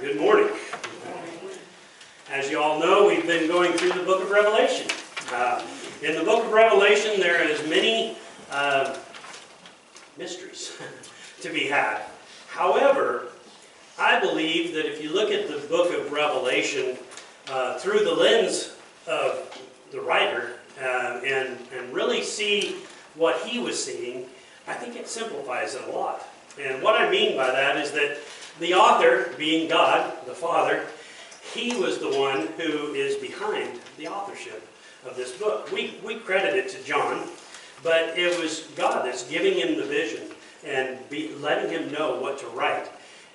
Good morning. As you all know, we've been going through the book of Revelation. In the book of Revelation, there is many mysteries to be had. However, I believe that if you look at the book of Revelation through the lens of the writer and really see what he was seeing, I think it simplifies it a lot. And what I mean by that is that the author, being God, the Father, he was the one who is behind the authorship of this book. We credit it to John, but it was God that's giving him the vision and letting him know what to write.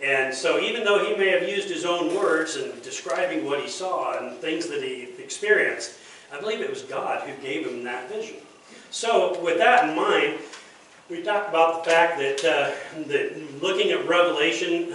And so even though he may have used his own words and describing what he saw and things that he experienced, I believe it was God who gave him that vision. So with that in mind, we talked about the fact that looking at Revelation,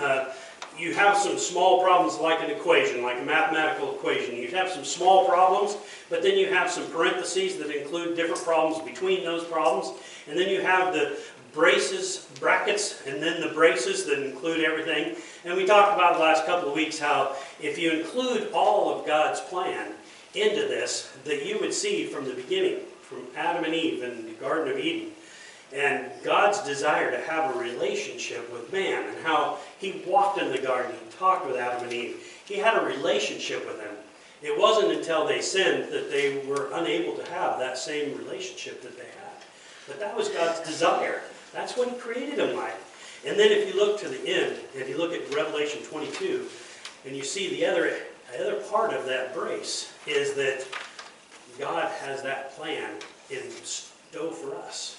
you have some small problems like an equation, like a mathematical equation. You have some small problems, but then you have some parentheses that include different problems between those problems. And then you have the brackets, and then the braces that include everything. And we talked about the last couple of weeks how if you include all of God's plan into this, that you would see from the beginning, from Adam and Eve in the Garden of Eden, and God's desire to have a relationship with man, and how he walked in the garden, he talked with Adam and Eve. He had a relationship with them. It wasn't until they sinned that they were unable to have that same relationship that they had. But that was God's desire. That's what he created them like. And then if you look to the end, if you look at Revelation 22, and you see the other part of that brace is that God has that plan in store for us.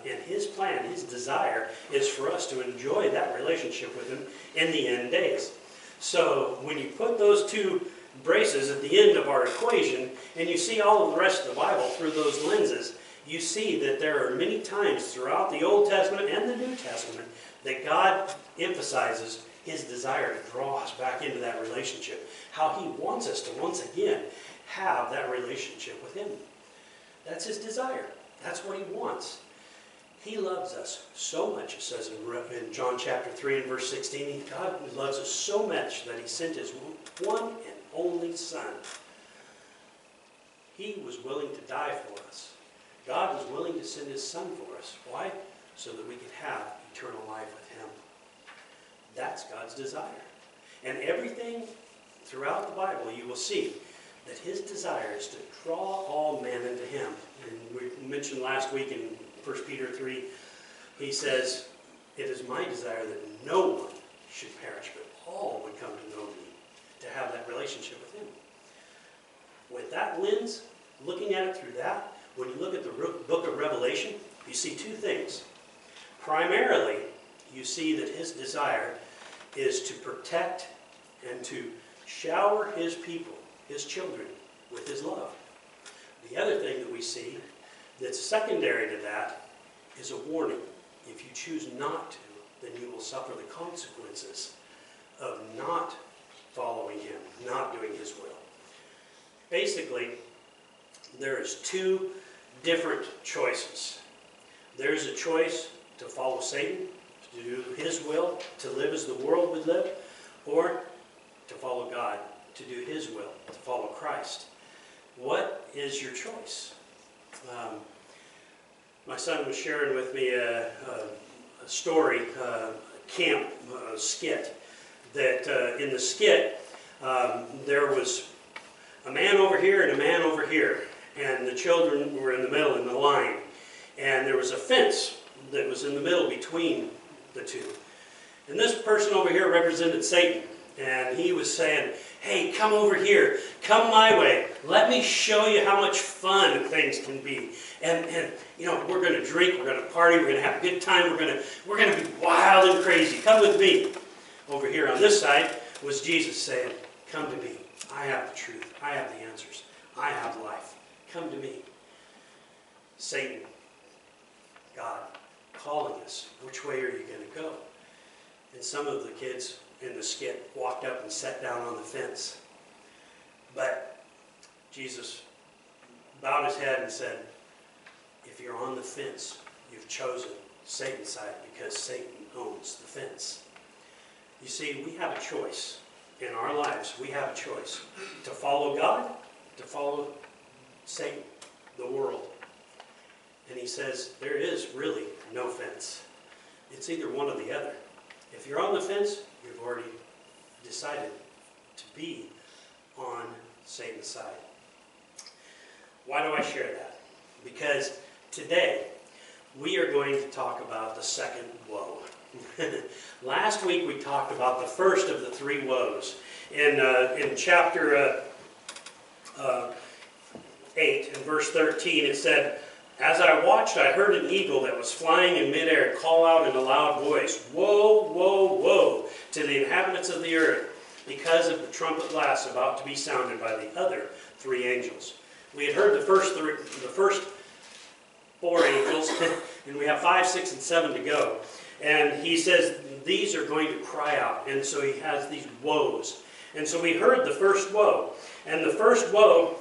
And his plan, his desire, is for us to enjoy that relationship with him in the end days. So when you put those two braces at the end of our equation, and you see all of the rest of the Bible through those lenses, you see that there are many times throughout the Old Testament and the New Testament that God emphasizes his desire to draw us back into that relationship. How he wants us to once again have that relationship with him. That's his desire. That's what he wants. He loves us so much, it says in John chapter 3 and verse 16, God loves us so much that he sent his one and only Son. He was willing to die for us. God was willing to send his Son for us. Why? So that we could have eternal life with him. That's God's desire. And everything throughout the Bible you will see that his desire is to draw all men into him. And we mentioned last week in 1 Peter 3, he says, "It is my desire that no one should perish, but all would come to know me," to have that relationship with him. With that lens, looking at it through that, when you look at the book of Revelation, you see two things. Primarily, you see that his desire is to protect and to shower his people, his children, with his love. The other thing that we see that's secondary to that is a warning. If you choose not to, then you will suffer the consequences of not following him, not doing his will. Basically, there is two different choices. There's a choice to follow Satan, to do his will, to live as the world would live, or to follow God, to do his will, to follow Christ. What is your choice? My son was sharing with me a story, camp skit, that in the skit there was a man over here and a man over here, and the children were in the middle in the line, and there was a fence that was in the middle between the two. And this person over here represented Satan, and he was saying, "Hey, come over here, come my way, let me show you how much fun things can be. And you know, we're going to drink, we're going to party, we're going to have a good time, we're going to be wild and crazy. Come with me." Over here on this side was Jesus saying, "Come to me. I have the truth. I have the answers. I have life. Come to me." Satan, God, calling us. Which way are you going to go? And some of the kids in the skit walked up and sat down on the fence. But Jesus bowed his head and said, "If you're on the fence, you've chosen Satan's side, because Satan owns the fence. You see, we have a choice in our lives. We have a choice to follow God, to follow Satan, the world. And he says there is really no fence. It's either one or the other. If you're on the fence, you've already decided to be on Satan's side. Why do I share that? Because today we are going to talk about the second woe. Last week we talked about the first of the three woes. In chapter 8, in verse 13, it said, "As I watched, I heard an eagle that was flying in midair call out in a loud voice, 'Woe, woe, woe to the inhabitants of the earth, because of the trumpet blast about to be sounded by the other three angels.'" We had heard the first four angels, and we have 5, 6, and 7 to go. And he says these are going to cry out, and so he has these woes. And so we heard the first woe. And the first woe,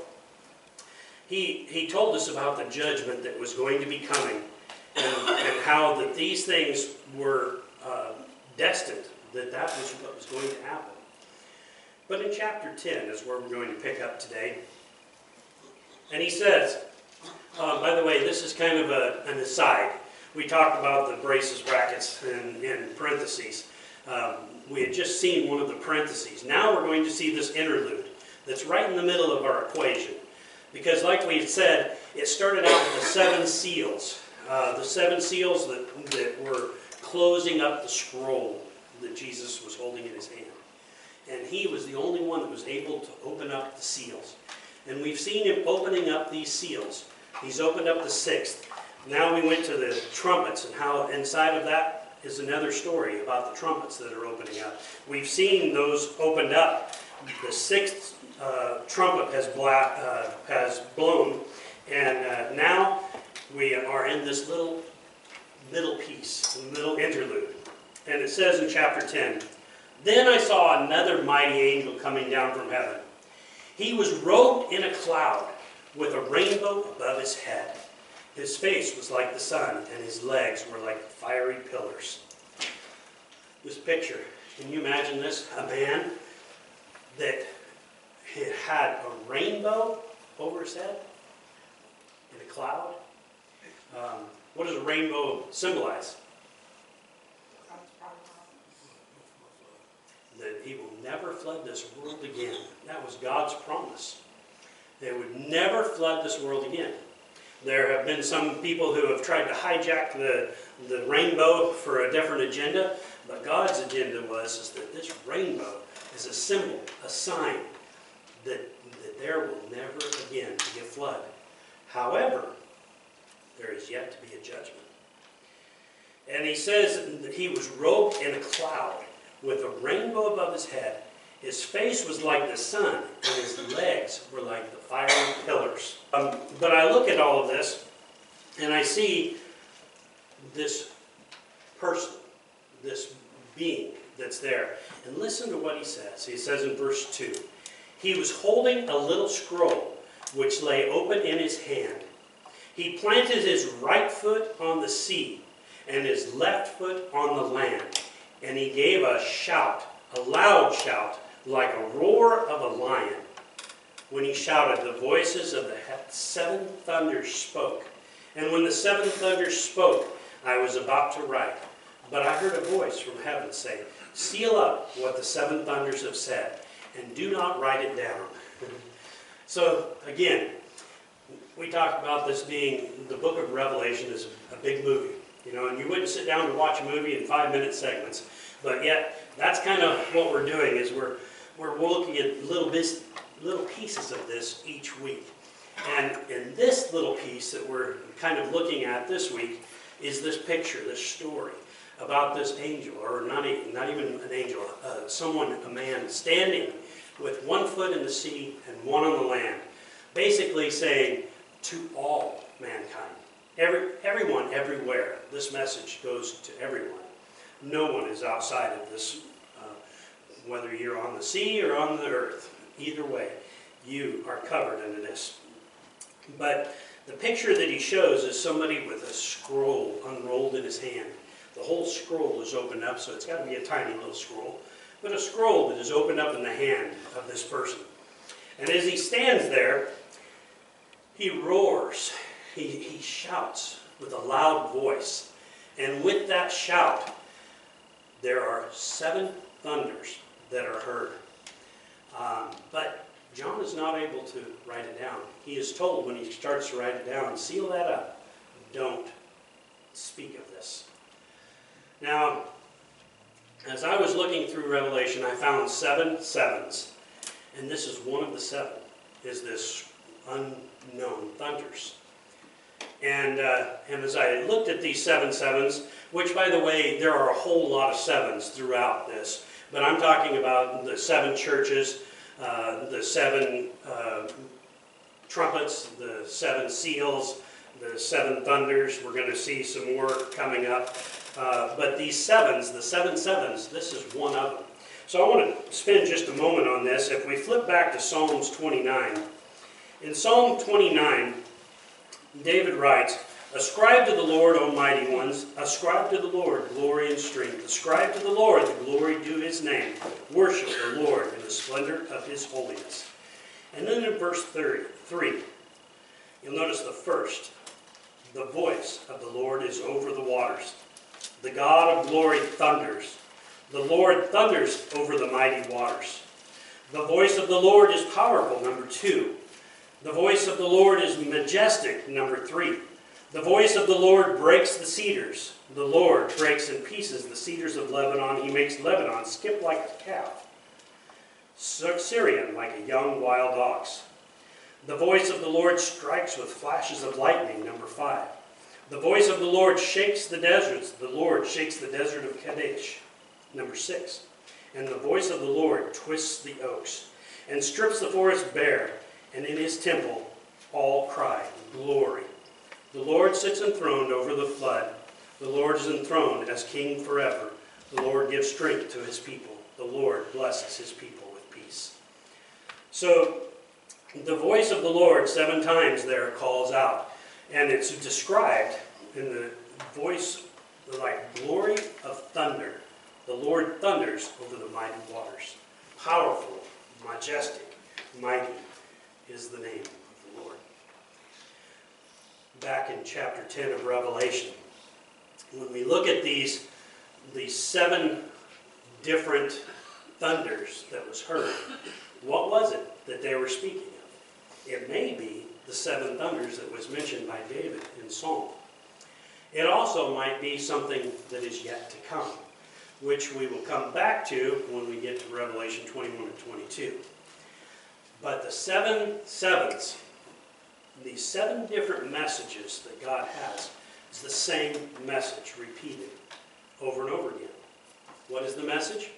he told us about the judgment that was going to be coming, and how that these things were destined, that was what was going to happen. But in chapter 10 is where we're going to pick up today. And he says, by the way, this is kind of an aside. We talked about the braces brackets in parentheses. We had just seen one of the parentheses. Now we're going to see this interlude that's right in the middle of our equation. Because like we had said, it started out with the 7 seals. The 7 seals that were closing up the scroll that Jesus was holding in his hand. And he was the only one that was able to open up the seals. And we've seen him opening up these seals. He's opened up the 6th. Now we went to the trumpets, and how inside of that is another story about the trumpets that are opening up. We've seen those opened up. The 6th trumpet has blown, and now we are in this little middle piece, middle interlude. And it says in chapter 10, "Then I saw another mighty angel coming down from heaven. He was robed in a cloud with a rainbow above his head. His face was like the sun, and his legs were like fiery pillars." This picture, can you imagine this? A man that had a rainbow over his head in a cloud. What does a rainbow symbolize? That he will never flood this world again. That was God's promise. They would never flood this world again. There have been some people who have tried to hijack the rainbow for a different agenda, but God's agenda is that this rainbow is a symbol, a sign that there will never again be a flood. However, there is yet to be a judgment. And he says that he was robed in a cloud with a rainbow above his head. His face was like the sun, and his legs were like the fiery pillars. But I look at all of this, and I see this person, this being that's there. And listen to what he says. He says in verse 2, "He was holding a little scroll, which lay open in his hand. He planted his right foot on the sea, and his left foot on the land. And he gave a shout, a loud shout, like a roar of a lion. When he shouted, the voices of the 7 thunders spoke. And when the 7 thunders spoke, I was about to write. But I heard a voice from heaven say, 'Seal up what the 7 thunders have said, and do not write it down.'" So, again, we talked about this being, the book of Revelation is a big movie. You know, and you wouldn't sit down to watch a movie in 5-minute segments. But yet, that's kind of what we're doing, is we're looking at little pieces of this each week. And in this little piece that we're kind of looking at this week is this picture, this story about this angel, or not even an angel, a man standing with 1 foot in the sea and 1 on the land, basically saying to all mankind, everyone, everywhere, this message goes to everyone. No one is outside of this, whether you're on the sea or on the earth. Either way, you are covered under this. But the picture that he shows is somebody with a scroll unrolled in his hand. The whole scroll is opened up, so it's got to be a tiny little scroll, but a scroll that is opened up in the hand of this person. And as he stands there, he roars, he shouts with a loud voice. And with that shout, there are 7 thunders that are heard. But John is not able to write it down. He is told when he starts to write it down, seal that up. Don't speak of this. Now, as I was looking through Revelation, I found 7 sevens. And this is one of the 7, is this unknown thunders. And as I looked at these 7 sevens, which, by the way, there are a whole lot of 7s throughout this, but I'm talking about the 7 churches, the 7 trumpets, the 7 seals, the 7 thunders. We're going to see some more coming up. But these 7s, the 7 sevens, this is one of them. So I want to spend just a moment on this. If we flip back to Psalms 29, in Psalm 29, David writes, "Ascribe to the Lord, O mighty ones, ascribe to the Lord glory and strength. Ascribe to the Lord the glory due his name. Worship the Lord in the splendor of his holiness." And then in verse 3, you'll notice the first, "The voice of the Lord is over the waters. The God of glory thunders. The Lord thunders over the mighty waters. The voice of the Lord is powerful," number 2. "The voice of the Lord is majestic," number 3. "The voice of the Lord breaks the cedars. The Lord breaks in pieces the cedars of Lebanon. He makes Lebanon skip like a calf, Syrian like a young wild ox. The voice of the Lord strikes with flashes of lightning," number 5. "The voice of the Lord shakes the deserts. The Lord shakes the desert of Kadesh," number 6. "And the voice of the Lord twists the oaks and strips the forest bare. And in his temple all cry, glory. The Lord sits enthroned over the flood. The Lord is enthroned as king forever. The Lord gives strength to his people. The Lord blesses his people with peace." So the voice of the Lord 7 times there calls out. And it's described in the voice like glory of thunder. The Lord thunders over the mighty waters. Powerful, majestic, mighty is the name of the Lord. Back in chapter 10 of Revelation, when we look at these 7 different thunders that was heard, what was it that they were speaking of? It may be the 7 thunders that was mentioned by David in Psalm. It also might be something that is yet to come, which we will come back to when we get to Revelation 21 and 22. But the 7 sevens, these 7 different messages that God has, is the same message repeated over and over again. What is the message?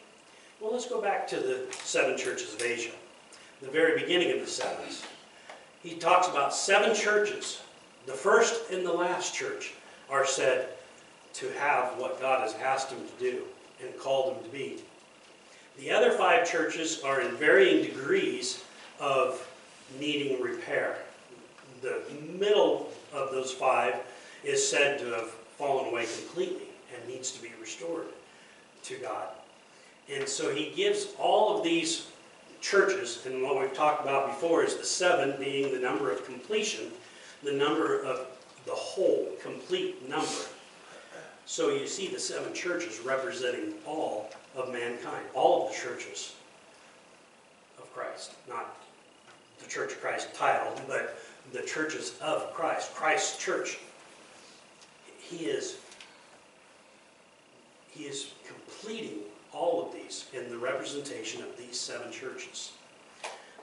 Well, let's go back to the 7 churches of Asia, the very beginning of the 7s. He talks about 7 churches. The first and the last church are said to have what God has asked them to do and called them to be. The other 5 churches are in varying degrees of needing repair. The middle of those 5 is said to have fallen away completely and needs to be restored to God. And so he gives all of these churches, and what we've talked about before is the 7 being the number of completion, the number of the whole, complete number. So you see the 7 churches representing all of mankind, all of the churches of Christ, not the Church of Christ title, but the churches of Christ, Christ's church. He is completing all of these in the representation of these 7 churches.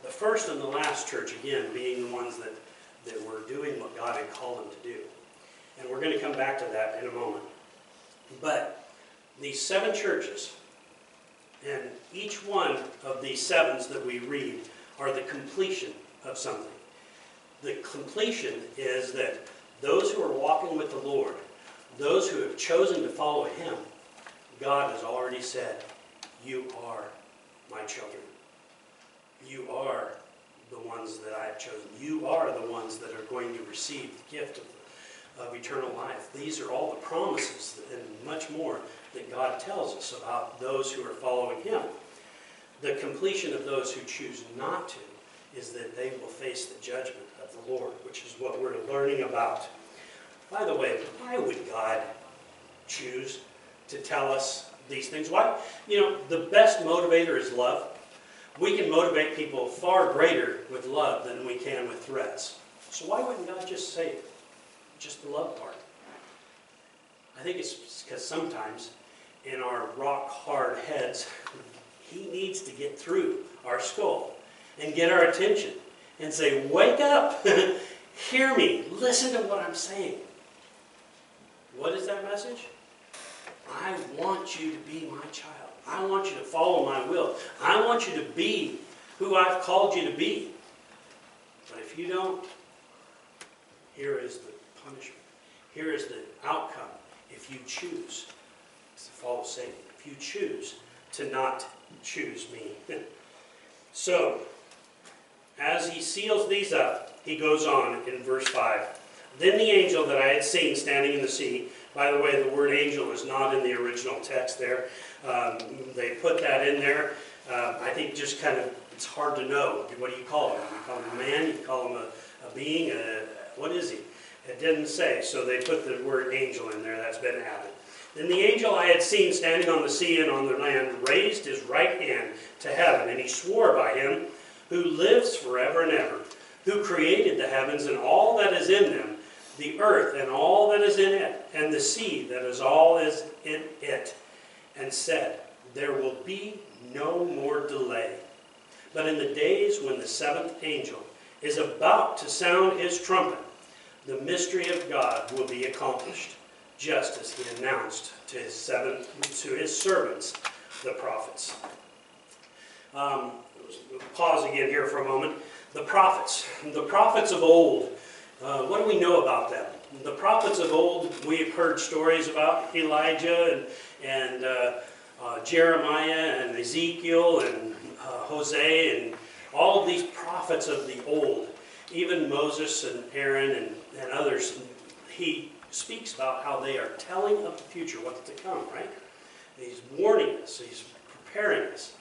The first and the last church, again, being the ones that were doing what God had called them to do. And we're going to come back to that in a moment. But these 7 churches, and each one of these 7s that we read, are the completion of something. The completion is that those who are walking with the Lord, those who have chosen to follow him, God has already said, "You are my children. You are the ones that I have chosen. You are the ones that are going to receive the gift of eternal life. These are all the promises and much more that God tells us about those who are following Him. The completion of those who choose not to is that they will face the judgment of the Lord, which is what we're learning about. By the way, why would God choose to tell us these things? Why? You know, the best motivator is love. We can motivate people far greater with love than we can with threats. So why wouldn't God just say just the love part? I think it's because sometimes in our rock-hard heads, He needs to get through our skull and get our attention and say, wake up, hear me, listen to what I'm saying. What is that message? I want you to be my child. I want you to follow my will. I want you to be who I've called you to be. But if you don't, here is the punishment. Here is the outcome. If you choose to follow Satan, if you choose to not choose me. So, as he seals these up, he goes on in verse 5. Then the angel that I had seen standing in the sea, by the way, the word angel is not in the original text there. They put that in there. I think just kind of, it's hard to know. What do you call him? You call him a man? You call him a being? What is he? It didn't say, so they put the word angel in there. That's been added. Then the angel I had seen standing on the sea and on the land raised his right hand to heaven, and he swore by him who lives forever and ever, who created the heavens and all that is in them, the earth and all that is in it, and the sea that is all is in it, and said, there will be no more delay. But in the days when the seventh angel is about to sound his trumpet, the mystery of God will be accomplished, just as he announced to his servants, the prophets. Pause again here for a moment. The prophets of old. What do we know about them? The prophets of old, we've heard stories about Elijah and Jeremiah and Ezekiel and Hosea and all of these prophets of the old. Even Moses and Aaron and others, he speaks about how they are telling of the future, what's to come, right? He's warning us, he's preparing us.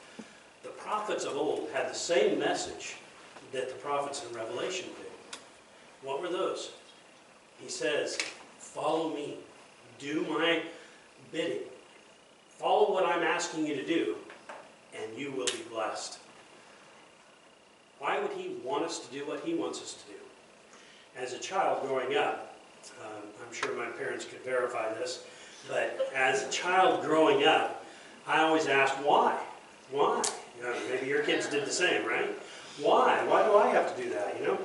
The prophets of old had the same message that the prophets in Revelation did. What were those? He says, follow me, do my bidding, follow what I'm asking you to do, and you will be blessed. Why would he want us to do what he wants us to do? As a child growing up, I'm sure my parents could verify this, but as a child growing up, I always asked, why? Why? You know, maybe your kids did the same, right? Why? Why do I have to do that, you know?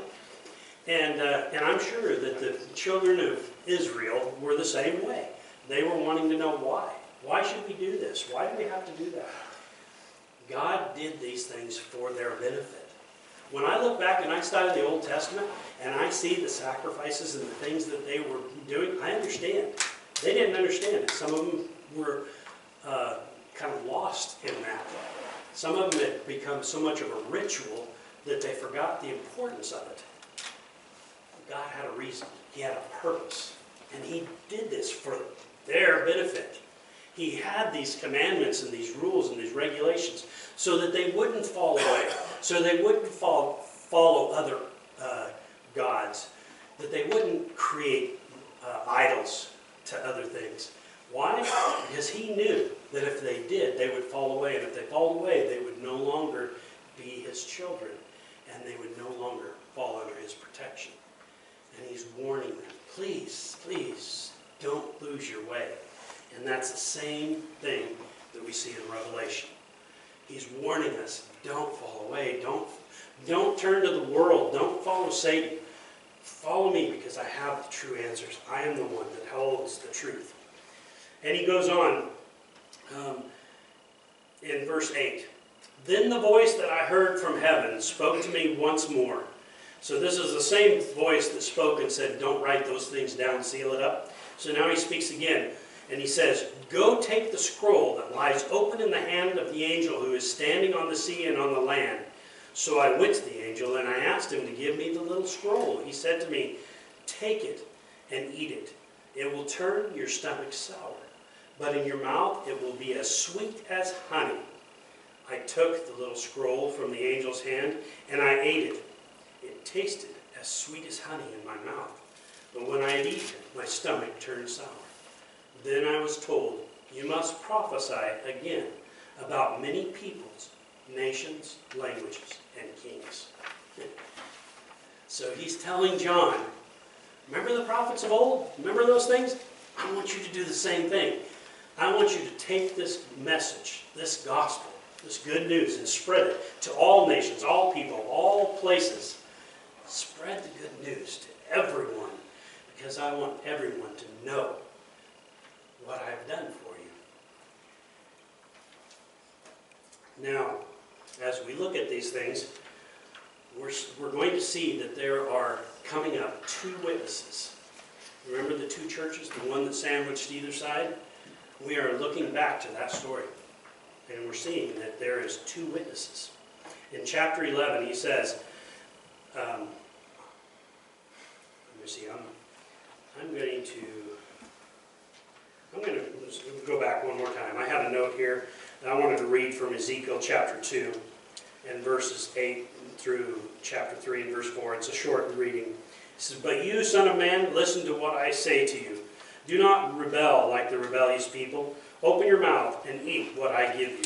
And I'm sure that the children of Israel were the same way. They were wanting to know why. Why should we do this? Why do we have to do that? God did these things for their benefit. When I look back and I study the Old Testament and I see the sacrifices and the things that they were doing, I understand. They didn't understand it. Some of them were kind of lost in that. Some of them had become so much of a ritual that they forgot the importance of it. God had a reason. He had a purpose. And he did this for their benefit. He had these commandments and these rules and these regulations so that they wouldn't fall away, so they wouldn't follow other gods, that they wouldn't create idols to other things. Why? Because he knew that if they did, they would fall away. And if they fall away, they would no longer be his children. And they would no longer fall under his protection. And he's warning them, please, please, don't lose your way. And that's the same thing that we see in Revelation. He's warning us, don't fall away. Don't turn to the world. Don't follow Satan. Follow me because I have the true answers. I am the one that holds the truth. And he goes on in verse 8. Then the voice that I heard from heaven spoke to me once more. So this is the same voice that spoke and said, don't write those things down, seal it up. So now he speaks again. And he says, go take the scroll that lies open in the hand of the angel who is standing on the sea and on the land. So I went to the angel and I asked him to give me the little scroll. He said to me, take it and eat it. It will turn your stomach sour, but in your mouth it will be as sweet as honey. I took the little scroll from the angel's hand, and I ate it. It tasted as sweet as honey in my mouth, but when I had eaten it, my stomach turned sour. Then I was told, you must prophesy again about many peoples, nations, languages, and kings. So he's telling John, remember the prophets of old? Remember those things? I want you to do the same thing. I want you to take this message, this gospel, this good news, and spread it to all nations, all people, all places. Spread the good news to everyone, because I want everyone to know what I've done for you. Now, as we look at these things, we're going to see that there are coming up two witnesses. Remember the two churches, the one that sandwiched either side? We are looking back to that story, and we're seeing that there is two witnesses. In chapter 11, he says, let me see, I'm going to go back one more time. I had a note here that I wanted to read from Ezekiel chapter 2 and verses 8 through chapter 3 and verse 4. It's a short reading. It says, but you, son of man, listen to what I say to you. Do not rebel like the rebellious people. Open your mouth and eat what I give you.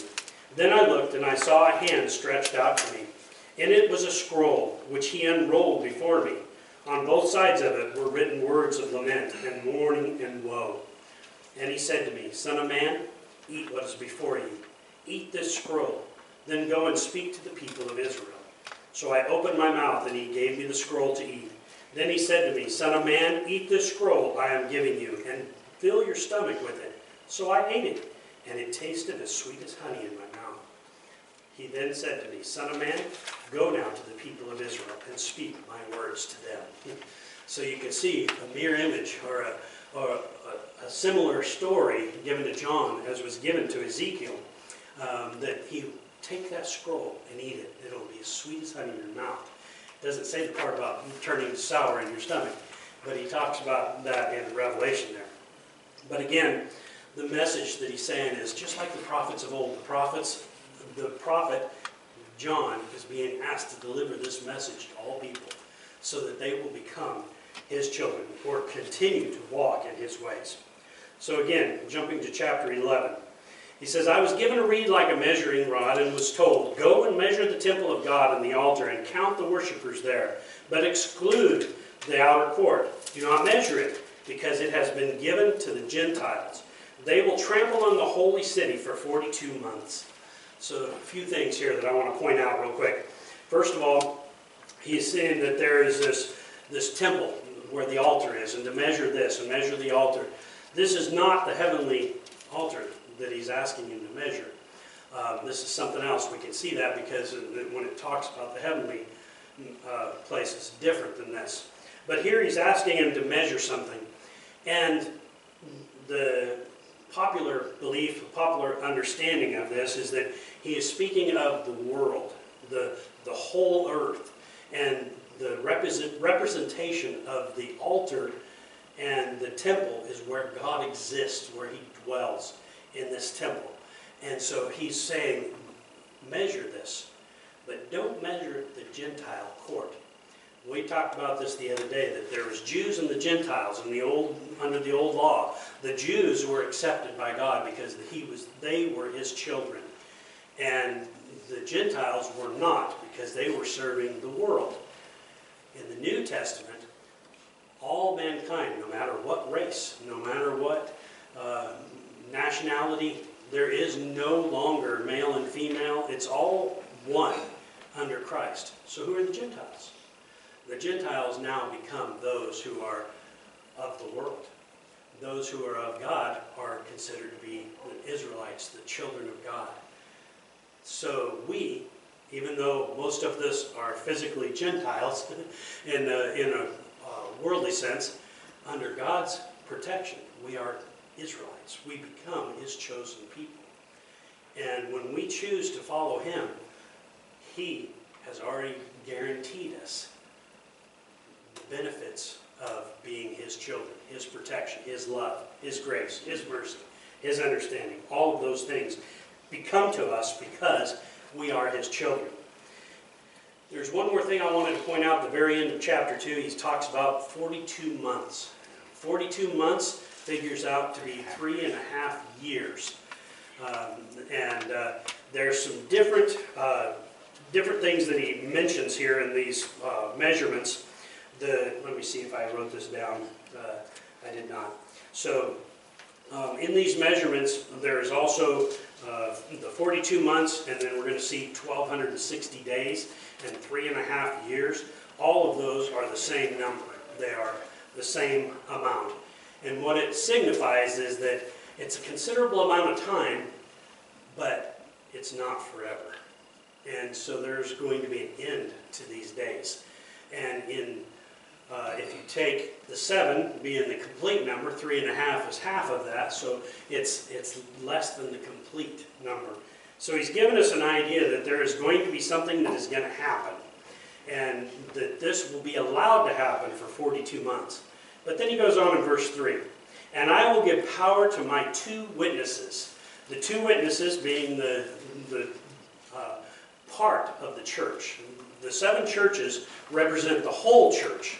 Then I looked, and I saw a hand stretched out to me. In it was a scroll, which he unrolled before me. On both sides of it were written words of lament and mourning and woe. And he said to me, son of man, eat what is before you. Eat this scroll. Then go and speak to the people of Israel. So I opened my mouth, and he gave me the scroll to eat. Then he said to me, son of man, eat this scroll I am giving you, and fill your stomach with it. So I ate it, and it tasted as sweet as honey in my mouth. He then said to me, son of man, go now to the people of Israel, and speak my words to them. So you can see a mirror image, or a similar story given to John as was given to Ezekiel, that he take that scroll and eat it. It'll be as sweet as honey in your mouth. It doesn't say the part about turning sour in your stomach, but he talks about that in Revelation there. But again, the message that he's saying is just like the prophets of old. The prophet John is being asked to deliver this message to all people so that they will become his children or continue to walk in his ways. So again, jumping to chapter 11. He says, I was given a reed like a measuring rod and was told, go and measure the temple of God and the altar and count the worshipers there, but exclude the outer court. Do not measure it, because it has been given to the Gentiles. They will trample on the holy city for 42 months. So a few things here that I want to point out real quick. First of all, he's saying that there is this temple where the altar is, and to measure this and measure the altar. This is not the heavenly altar that he's asking him to measure. This is something else. We can see that because when it talks about the heavenly place, it's different than this. But here he's asking him to measure something. And the popular belief, the popular understanding of this is that he is speaking of the world, the whole earth, and the representation of the altar and the temple is where God exists, where he dwells in this temple. And so he's saying, measure this, but don't measure the Gentile court. We talked about this the other day, that there was Jews and the Gentiles under the old law. The Jews were accepted by God because they were his children. And the Gentiles were not, because they were serving the world. In the New Testament, all mankind, no matter what race, no matter what nationality, there is no longer male and female. It's all one under Christ. So who are the Gentiles? The Gentiles now become those who are of the world. Those who are of God are considered to be the Israelites, the children of God. So we, even though most of us are physically Gentiles in a worldly sense, under God's protection, we are Israelites. We become his chosen people. And when we choose to follow him, he has already guaranteed us the benefits of being His children, His protection, His love, His grace, His mercy, His understanding. All of those things become to us because we are His children. There's one more thing I wanted to point out at the very end of chapter 2. He talks about 42 months. 42 months figures out to be 3.5 years. There's some different things that he mentions here in these measurements. Let me see if I wrote this down. I did not. So in these measurements, there's also the 42 months, and then we're going to see 1,260 days and 3.5 years. All of those are the same number. They are the same amount. And what it signifies is that it's a considerable amount of time, but it's not forever. And so there's going to be an end to these days. And if you take the 7 being the complete number, 3.5 is half of that, so it's less than the complete number. So he's given us an idea that there is going to be something that is going to happen, and that this will be allowed to happen for 42 months. But then he goes on in verse 3, "And I will give power to my 2 witnesses." The 2 witnesses being the part of the church. The 7 churches represent the whole church.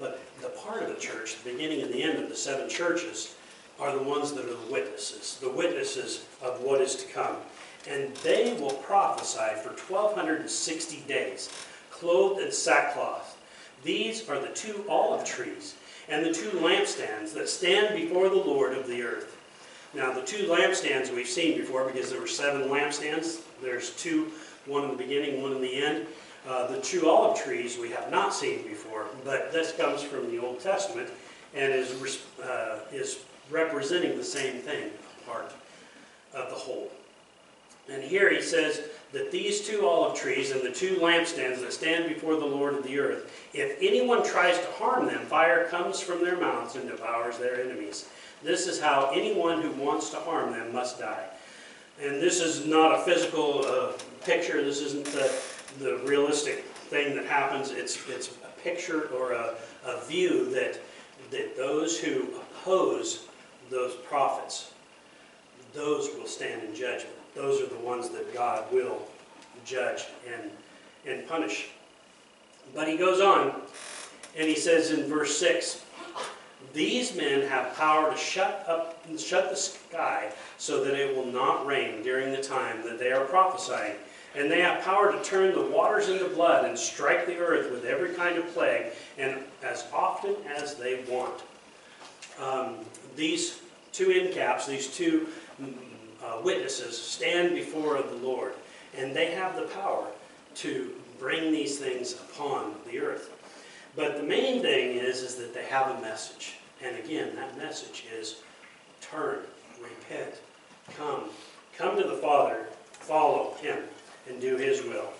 But the part of the church, the beginning and the end of the 7 churches, are the ones that are the witnesses of what is to come. "And they will prophesy for 1,260 days, clothed in sackcloth. These are the 2 olive trees and the 2 lampstands that stand before the Lord of the earth." Now the 2 lampstands we've seen before, because there were 7 lampstands. There's 2, one in the beginning, one in the end. The 2 olive trees we have not seen before, but this comes from the Old Testament and is representing the same thing, part of the whole. And here he says that these 2 olive trees and the 2 lampstands that stand before the Lord of the earth, if anyone tries to harm them, fire comes from their mouths and devours their enemies. This is how anyone who wants to harm them must die. And this is not a physical picture. This isn't the realistic thing that happens. It's a picture or a view that those who oppose those prophets, those will stand in judgment. Those are the ones that God will judge and punish. But he goes on and he says in verse 6, "These men have power to shut the sky so that it will not rain during the time that they are prophesying. And they have power to turn the waters into blood and strike the earth with every kind of plague, and as often as they want." These 2 end caps, these 2 witnesses stand before the Lord, and they have the power to bring these things upon the earth. But the main thing is that they have a message. And again, that message is turn, repent, come to the Father, follow Him, and do His will.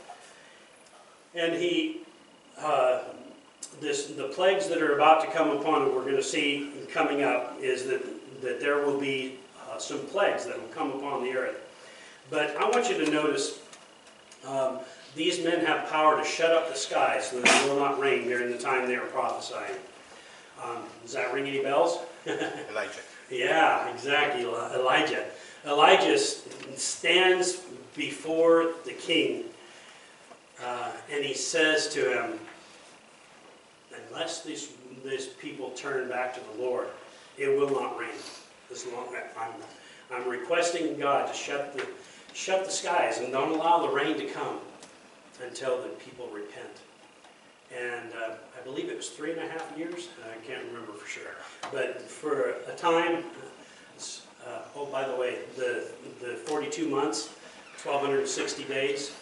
And the plagues that are about to come upon it, we're going to see coming up, is that there will be some plagues that will come upon the earth. But I want you to notice these men have power to shut up the sky so that it will not rain during the time they are prophesying. Does that ring any bells? Elijah. Yeah, exactly. Elijah. Elijah stands before the king, and he says to him, "Unless these people turn back to the Lord, it will not rain. I'm requesting God to shut the skies and don't allow the rain to come until the people repent." And I believe it was 3.5 years. I can't remember for sure. But for a time, oh, by the way, the 42 months, 1,260 days,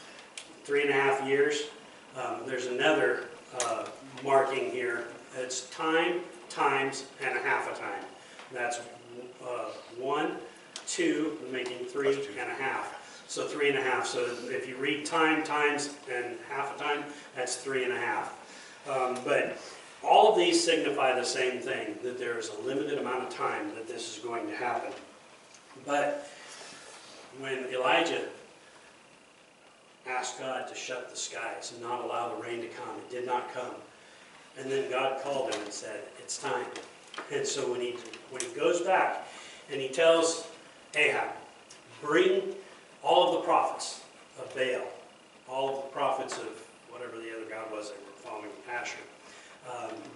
3.5 years. There's another marking here. It's time, times, and a half a time. That's 1, 2, making 3.5. So 3.5. So if you read time, times, and half a time, that's 3.5. But all of these signify the same thing, that there is a limited amount of time that this is going to happen. But when Elijah asked God to shut the skies and not allow the rain to come, it did not come. And then God called him and said, it's time. And so when he goes back and he tells Ahab, bring all of the prophets of Baal, all of the prophets of whatever the other god was they were following, Asher,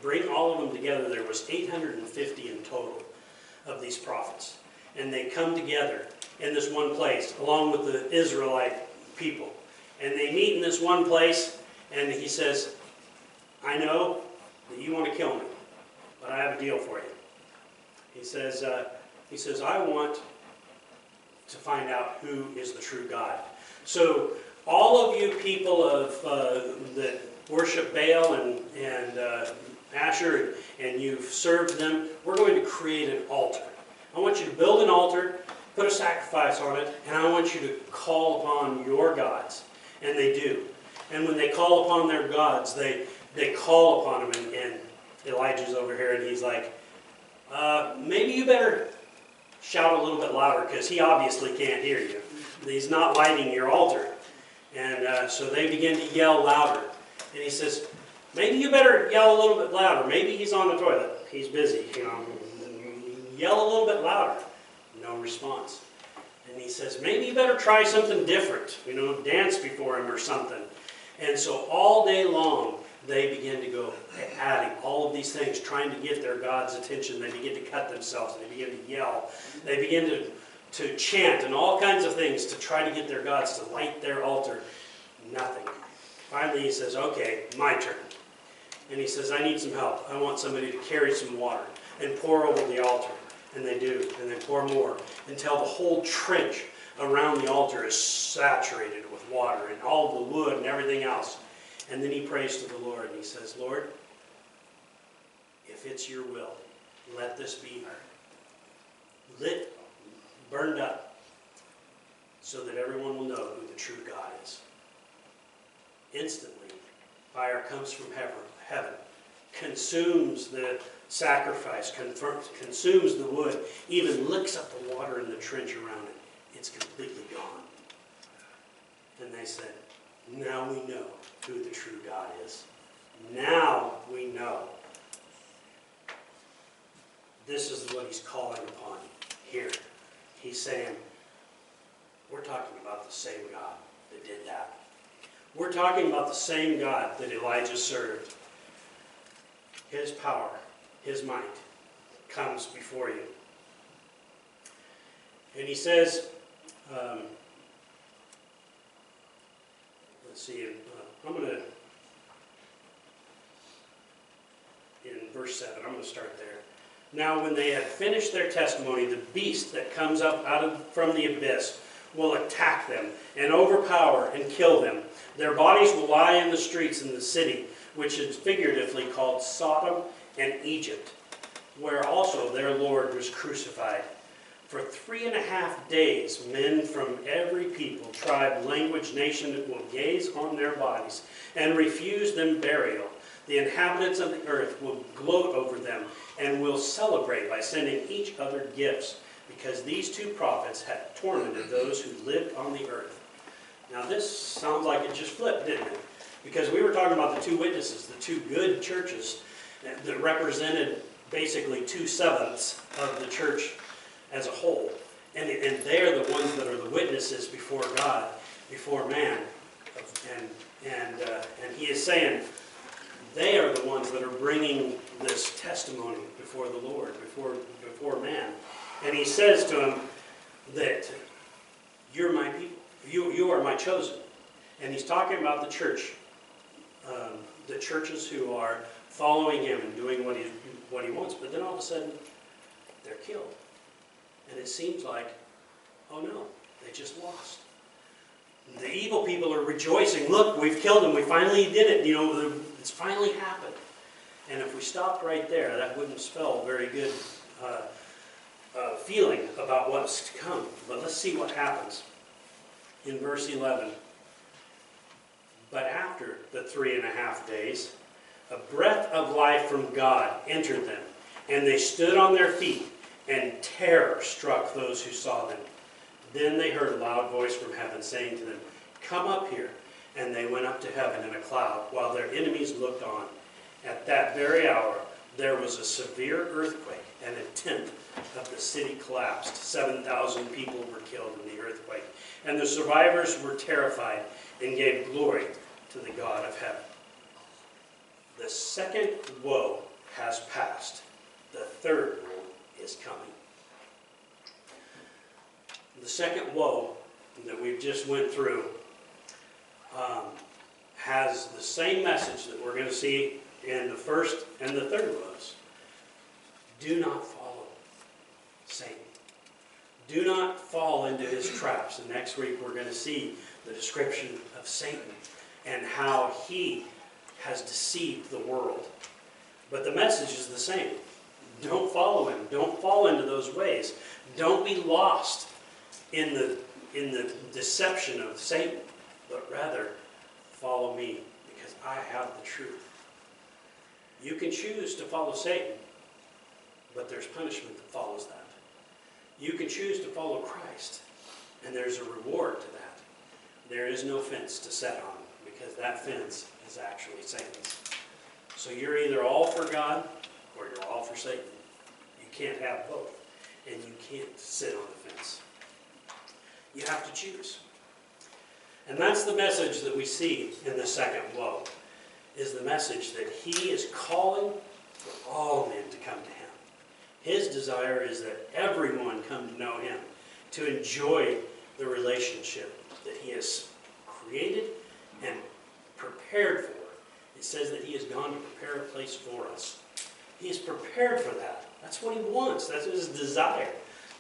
bring all of them together. There was 850 in total of these prophets. And they come together in this one place, along with the Israelite people. And they meet in this one place, and he says, I know that you want to kill me, but I have a deal for you. He says, I want to find out who is the true God. So all of you people of that worship Baal and Asher, and you've served them, we're going to create an altar. I want you to build an altar, put a sacrifice on it, and I want you to call upon your gods. And they do. And when they call upon their gods, they call upon them. And Elijah's over here, and he's like, maybe you better shout a little bit louder, because he obviously can't hear you. He's not lighting your altar. And so they begin to yell louder. And he says, maybe you better yell a little bit louder. Maybe he's on the toilet. He's busy, you know. Yell a little bit louder. No response. And he says, maybe you better try something different. You know, dance before him or something. And so all day long, they begin to go adding all of these things, trying to get their God's attention. They begin to cut themselves. They begin to yell. They begin to chant and all kinds of things to try to get their gods to light their altar. Nothing. Finally, he says, okay, my turn. And he says, I need some help. I want somebody to carry some water and pour over the altar. And they do, and they pour more until the whole trench around the altar is saturated with water and all the wood and everything else. And then he prays to the Lord, and he says, Lord, if it's your will, let this be lit, burned up, so that everyone will know who the true God is. Instantly, fire comes from heaven, consumes the sacrifice, consumes the wood, even licks up the water in the trench around it. It's completely gone. And they said, now we know who the true God is. Now we know. This is what he's calling upon here. He's saying, we're talking about the same God that did that. We're talking about the same God that Elijah served. His power, his might comes before you. And he says, let's see, I'm going to, in verse 7, I'm going to start there. Now when they have finished their testimony, the beast that comes up from the abyss will attack them and overpower and kill them. Their bodies will lie in the streets in the city, which is figuratively called Sodom and Egypt, where also their Lord was crucified. For 3.5 days, men from every people, tribe, language, nation will gaze on their bodies and refuse them burial. The inhabitants of the earth will gloat over them and will celebrate by sending each other gifts, because these two prophets had tormented those who lived on the earth. Now this sounds like it just flipped, didn't it? Because we were talking about the two witnesses, the two good churches that represented basically 2/7 of the church as a whole. And they're the ones that are the witnesses before God, before man. And he is saying they are the ones that are bringing this testimony before the Lord, before man. And he says to him that you're my people. You are my chosen. And he's talking about the church. The churches who are following him and doing what he wants. But then all of a sudden, they're killed. And it seems like, oh no, they just lost. The evil people are rejoicing. Look, we've killed them. We finally did it. You know, it's finally happened. And if we stopped right there, that wouldn't spell a very good feeling about what's to come. But let's see what happens. In verse 11, but after the 3.5 days, a breath of life from God entered them, and they stood on their feet, and terror struck those who saw them. Then they heard a loud voice from heaven saying to them, come up here. And they went up to heaven in a cloud, while their enemies looked on. At that very hour, there was a severe earthquake, and a tenth of the city collapsed. 7,000 people were killed in the earthquake, and the survivors were terrified and gave glory to the God of heaven. The second woe has passed. The third woe is coming. The second woe that we've just went through has the same message that we're going to see in the first and the third woes. Do not follow Satan. Do not fall into his traps. And next week we're going to see the description of Satan and how he has deceived the world. But the message is the same. Don't follow him. Don't fall into those ways. Don't be lost in the deception of Satan, but rather follow me, because I have the truth. You can choose to follow Satan, but there's punishment that follows that. You can choose to follow Christ, and there's a reward to that. There is no fence to set on, because that fence is actually Satan's. So you're either all for God or you're all for Satan. You can't have both, and you can't sit on the fence. You have to choose. And that's the message that we see in the second woe, is the message that he is calling for all men to come to him. His desire is that everyone come to know him, to enjoy the relationship that he has created and prepared for. It says that he has gone to prepare a place for us. He is prepared for that. That's what he wants. That's his desire.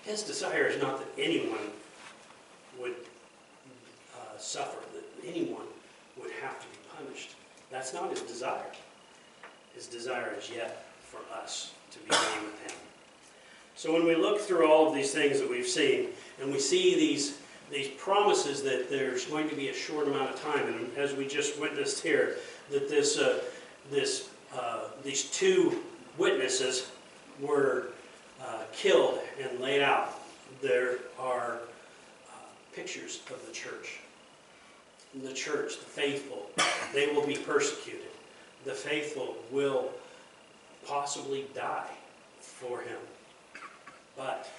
His desire is not that anyone would suffer, that anyone would have to be punished. That's not his desire. His desire is yet for us to be one with him. So when we look through all of these things that we've seen, and we see these promises that there's going to be a short amount of time, and as we just witnessed here, that these two witnesses were killed and laid out. There are pictures of the church. The church, the faithful, they will be persecuted. The faithful will possibly die for him. But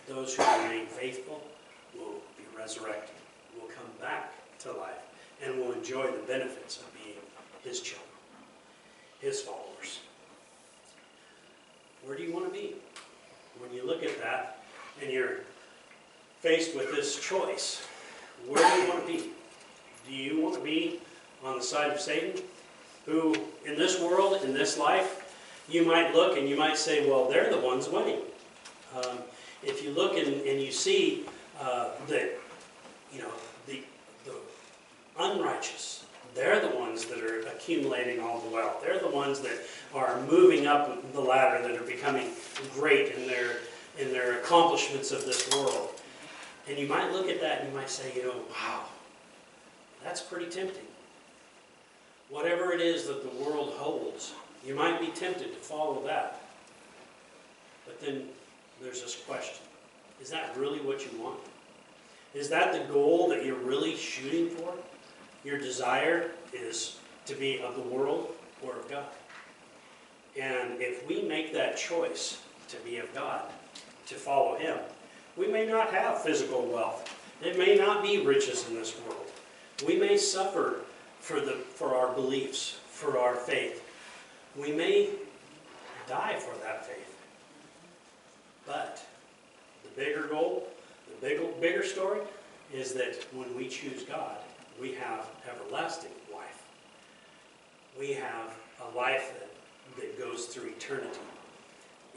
those who remain faithful will be resurrected, will come back to life, and will enjoy the benefits of being his children, his followers. Where do you want to be? When you look at that and you're faced with this choice, where do you want to be? Do you want to be on the side of Satan, who in this world, in this life, you might look and you might say, well, they're the ones winning. If you look and you see that, you know, the unrighteous, they're the ones that are accumulating all the wealth. They're the ones that are moving up the ladder, that are becoming great in their accomplishments of this world. And you might look at that and you might say, you know, wow, that's pretty tempting. Whatever it is that the world holds, you might be tempted to follow that. But then there's this question. Is that really what you want? Is that the goal that you're really shooting for? Your desire is to be of the world or of God. And if we make that choice to be of God, to follow him, we may not have physical wealth. It may not be riches in this world. We may suffer for our beliefs, for our faith. We may die for that faith. But the bigger goal, the bigger story, is that when we choose God, we have everlasting life. We have a life that goes through eternity.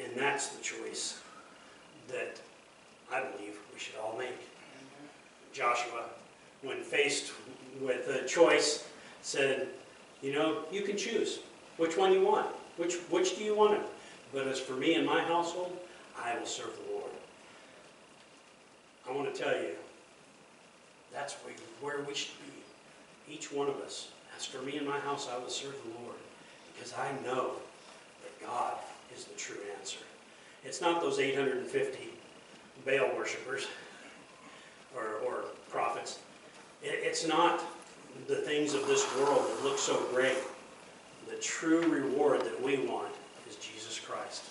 And that's the choice that I believe we should all make. Joshua, when faced with a choice, said, you know, you can choose which one you want. Which do you want? But as for me and my household, I will serve the Lord. I want to tell you, that's where we should be. Each one of us. As for me and my house, I will serve the Lord. Because I know that God is the true answer. It's not those 850 Baal worshippers or prophets. It's not the things of this world that look so great. the true reward that we want is Jesus Christ.